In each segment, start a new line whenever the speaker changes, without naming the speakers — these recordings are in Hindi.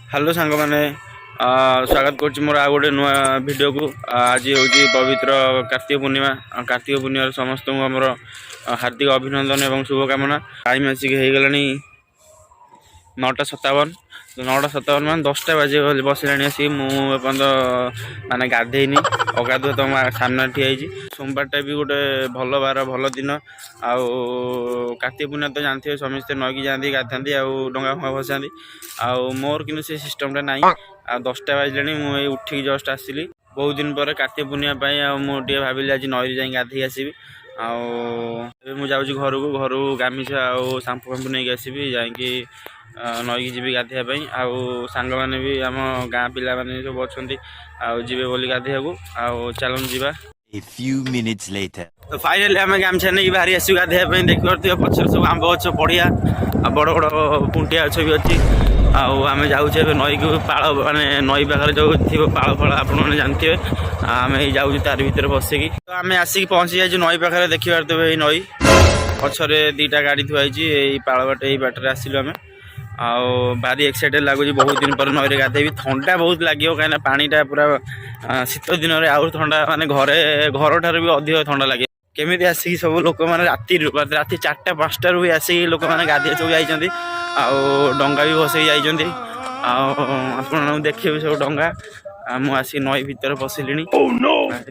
हेलो सांग मैंने स्वागत कर मोर आ गोटे नुआ वीडियो को। आज हूँ पवित्र कार्तिक पूर्णिमा। कार्तिक पूर्णिमा समस्त को आमर हार्दिक अभिनंदन एवं शुभकामना। टाइम आसिक हो गला 9:57 9:57 मान 10टा बाजे बसला आसिक मुझे माने गाधेनी अगाधुआ तुम सामने ठिया। सोमवारटा भी गोटे भल बार भल दिन। आउ कार्तिक पूर्णिमा तो जानते समस्ते नईकी जाती गाधाती डंगा फंगा भसाती। मोर कि से सिस्टमटा ना 10टा बाजिले मुझे उठिक जस्ट आसली बहुत दिन पर कार्तिक पूर्णिमा मुझे भाविली आज नई जा गाधे आसबि। मुझे घर को गामिछा आ सांपू फांपू नहीं आसबि जाकि नईकी जी गाधेवाई। सांग मैंने भी आम गाँ पिला माने सब अच्छा जीवे बोली गाधे को चलन जीवा।
A few minutes later.
तो फाइनाली आम गामछा नहीं बाहरी आसू गाधेवाई। देखिए पचर सब आंब गच बढ़िया बड़ बड़ पुंटिया गच भी अच्छी। आम जाऊे नई को पाड़ माने नई पाखे जो थी पाड़ फल आपने जानते आम जाऊँ तार भर बसिकी। तो आम आसिक पहुँची जाए नई पाखे देखी पारे नई पछरे 2टा गाड़ी थुआई पाड़ बाट बाटर आसिलु आम भारी एक्साइटेड लगुच। बहुत दिन पर नई गाधेबी ठंडा बहुत लगे कहीं पानीटा पूरा शीत दिन में आउ ठंडा माने घर ठार भी अधिक ठंडा लगे। केमी आसिक सब लोक मैंने राति 4टा 5टा भी आसिक लोक मैंने गाधे सब जाइए डंगा भी भसई जाइए। आप देखिए सब डंगा मुझे आसिक नई भितर पशिली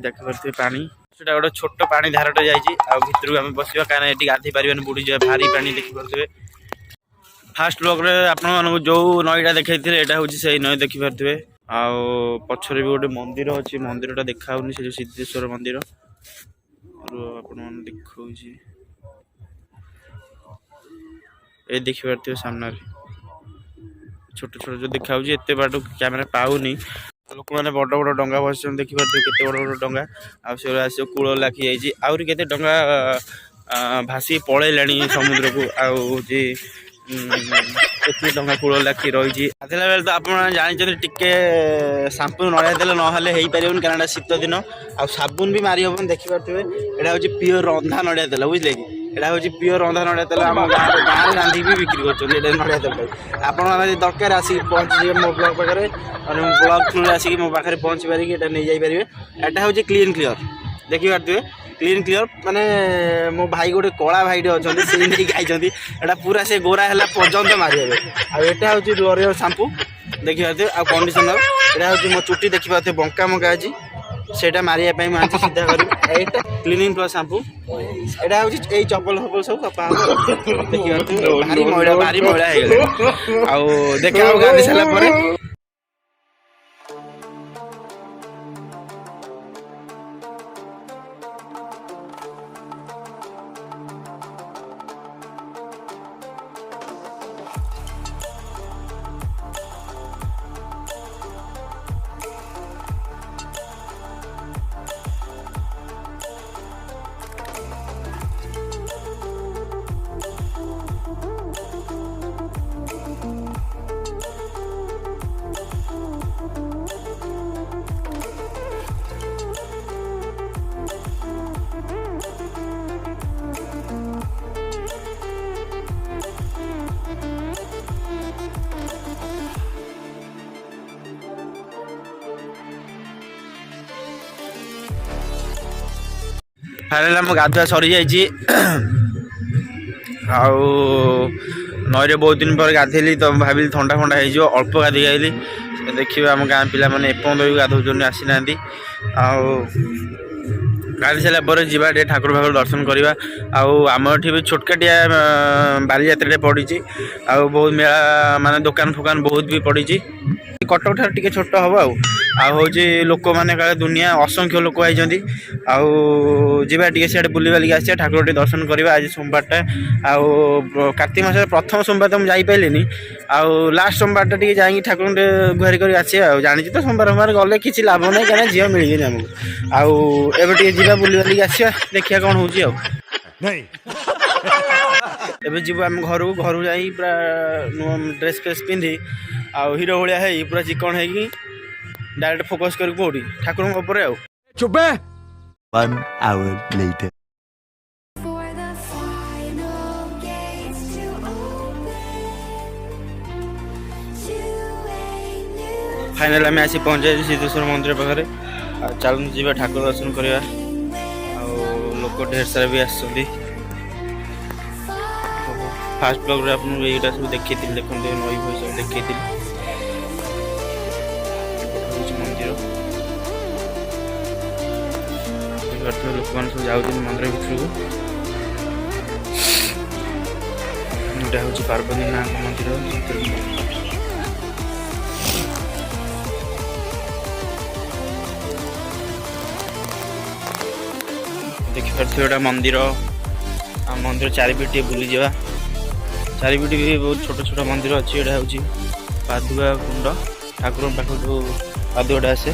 देखिए पानी सेटा गोटे छोट पानी धारटे जाइए आम बस कहीं ये गाधे पारे बुड़ी जाए भारी पानी देखिपे। फास्ट ब्लॉग रे आपन जो नईटा देखते यहाँ हूँ से नई देखिपे। पछरे भी गोटे मंदिर अच्छी मंदिरटा देखाऊनी से सिद्धेश्वर मंदिर आप देखा ये देखिपे सामने छोट छोट जो देखा एत बाट कैमेरा पाऊनी। लोक मैंने बड़ बड़ डंगा बस देखिपे केते बड़ बड़ डंगा आस कूल लाखी जाइए आहरी केते डंगा भासी पलैलाणी समुद्र को आउे डंगा कूल लाखी रही। गाधेला बेले तो आप जानते टिके सांपू नड़िया तेल ना पारे कारण शीत दिन आ साबुन भी मारी हम देखिपे। यहाँ हूँ प्योर रंधा नड़िया तेल बुझे कि यहाँ हूँ प्योर रंधा नड़िया तेल आम गाँव रांधि भी बिक्री कर नड़िया तेल। आप दरकार आसिक पहुँची मो ब्लॉग पाखे ब्लॉग थ्रू आसिक मो पाखे पहुँची पारे नहीं जापारे। यहाँ हूँ क्लीन क्लीयर देखिपे क्लीन क्लीयर माने मो भाई गोटे कला भाईटे अच्छा से नहीं खाई पूरा से गोरा है पर्यंत मारे। आटा हूँ डोरियर सांपू देखिपे आ कंडीशनर यहाँ हूँ मो चुटी देखिपे बंका मंका अच्छी से मारे मुझे सीधा कर क्लीनिंग प्लस सांपू। यहाँ हूँ यही चपल फपल सब सफा देखिए भारी मैला हो देखा गाधि सारापर। फाइनाल आम गाधुआ सरी जाइए नईरे बहुत दिन पर गाधेली तो भाविली ठंडा फंडा हो अल्प गाधे आईली। देखिए आम गाँ पिला मैंने एपर्त भी गाधौन आसी ना गाधि सारापर जा ठाकुर फाकुर दर्शन करवा। आम ये भी छोटकाटिया बालीजात्रा पड़ी बहुत मेला माने दुकान फुकान बहुत भी पड़ी। कटक ठार टे छोट हम हूँ लोक मैंने काले दुनिया असंख्य लोक आई जावा टे सियाड़े बुली बालिक आसा ठाकुर टे दर्शन करवा। आज सोमवारटा कार्तिक मास प्रथम सोमवार तो मुझे जापारे आउ लास्ट सोमवारटा टे जाकि ठाकुर टे गुहारी कर आसा जानी तो सोमवार सोमवार गले किसी लाभ ना कहीं झील मिलनी आमको आए जा बुली बालिक आसा देखिए कौन हो जीव आम घर को जा पूरा ड्रेस फ्रेस पिंधि हीरो भाया है पूरा चिकन है डायरेक्ट फोकस कर कौटी ठाकुर आउ
चुप 1 hour later.
For the final gates to open to a
final आम आसी पहुँचे सिद्धेश्वर मंदिर पाखे चलते जी ठाकुर दर्शन करवा लोक ढेर सारा भी आसुँच फास्ट ब्लॉग रे आपन एटा सब देखि देखते नई भई सब देखी मंदिर लोक मैंने सब जाऊँ मंदिर भर को यहाँ हूँ पार्वती नाथ मंदिर देखिपे मंदिर मंदिर चारिपट बुली जा चारिपट भी बहुत छोट छोट मंदिर अच्छी यहाँ हूँ पादुआ कुंड ठाकुर पाख जो पादुआटा आसे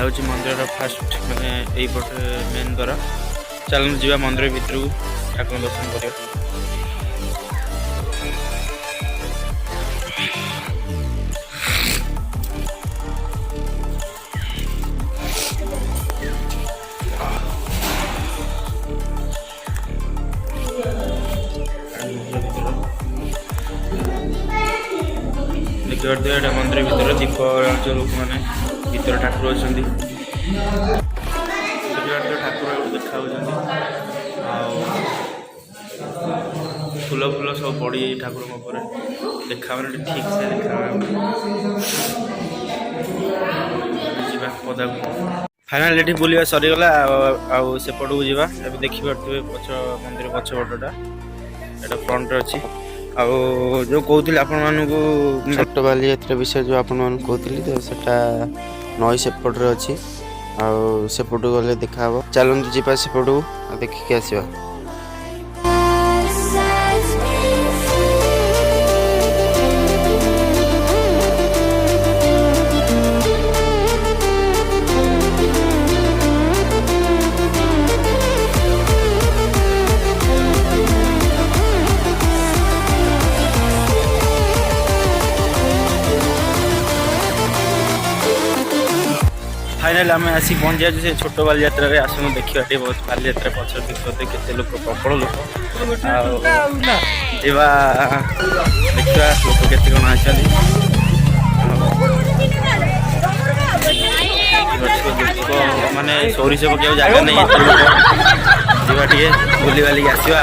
हूँ मंदिर फास्ट मैंने यहीपटे मेन द्वार चलते जी मंदिर भर को ठाकुर दर्शन कर देखिए मंदिर भर दीप जो लोक मैंने भीतर ठाकुर अच्छा ठाकुर देखा फूल फूल सब पड़ी ठाकुर देखा ठीक से देखा पदा फाइनाल ये बुलवा सरीगला सेपट को जा देखिपे पछ मंदिर पछपटा यहाँ फ्रंट अच्छी जो कहते आपण मानक छोट बाली यात्रा विषय जो आपण मान कहती तो सेटा नई सेपटे अच्छी आसेपट गले देखा चलते जीपा सेपट को देखिक आसवा फाइनाल आम आसिक पहुँच जाए से छोट बाली यात्रा आसन देखा बहुत बाली यात्रा पचर देखते केते लोक प्रबल लोक देखा लोक केते कौन आसती माने सोरिष पकड़ जगह नहीं जी बुली बाली आसवा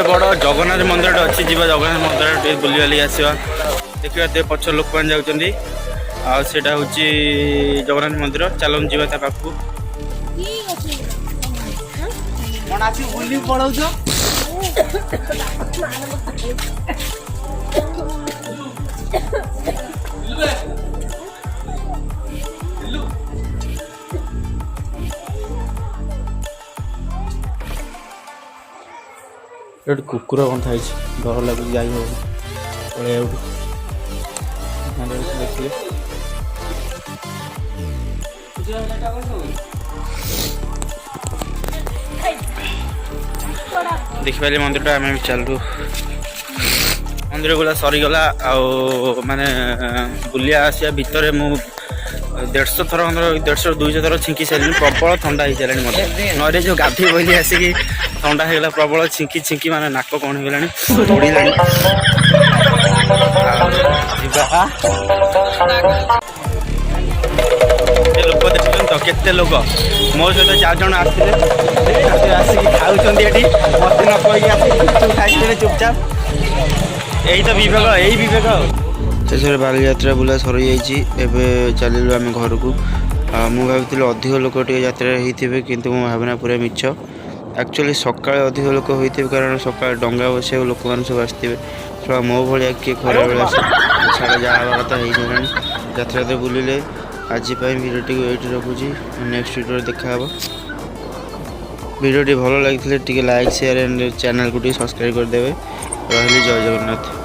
बड़ जगन्नाथ मंदिर अच्छी जी जगन्नाथ मंदिर बुली बाली आसवा देखिए पछ लोक मैंने जाऊँगी आटा हूँ जगन्नाथ मंदिर चलन जी पाखक ये कुकुर बंधा है डर लगे जा देखिए देखिए मंदिर आम चलू मंदिर गला सरीगला माने बुलिया आसिया भितर मु 150 थर 150 200 थर छिंकी सारे प्रबल ठंडा हो सारे मत नई जो गाधी बोली आसिक ठंडा होगा प्रबल छिंकी छिंकी माने नाक कौन हो पड़ा लोक देखुन तो केते लोक मो सहित 4 जन आसते आसिक खाऊँ मत न कही खाई चुपचाप यही तो विवेक यही विवेक शेष बाली यात्रा बुला सरी जाइए चलू आम घर को मुझे भाई अधिक लोक यात्रा होते कि भावना पूरा मिछ एक्चुअली सका अधिक लोक होते कारण सका डंगा बस लोक मैंने सब आसते मो भाया किए खरा बेला छाड़ा जहाँ कथा हो सारा यात्रा तो बुलिले आज भिडियो ये रखुची नेक्स्ट वीडियो देखा भिडियो भल लगी लाइक शेयर एंड चैनल को सब्सक्राइब करदे। रही जय जगन्नाथ।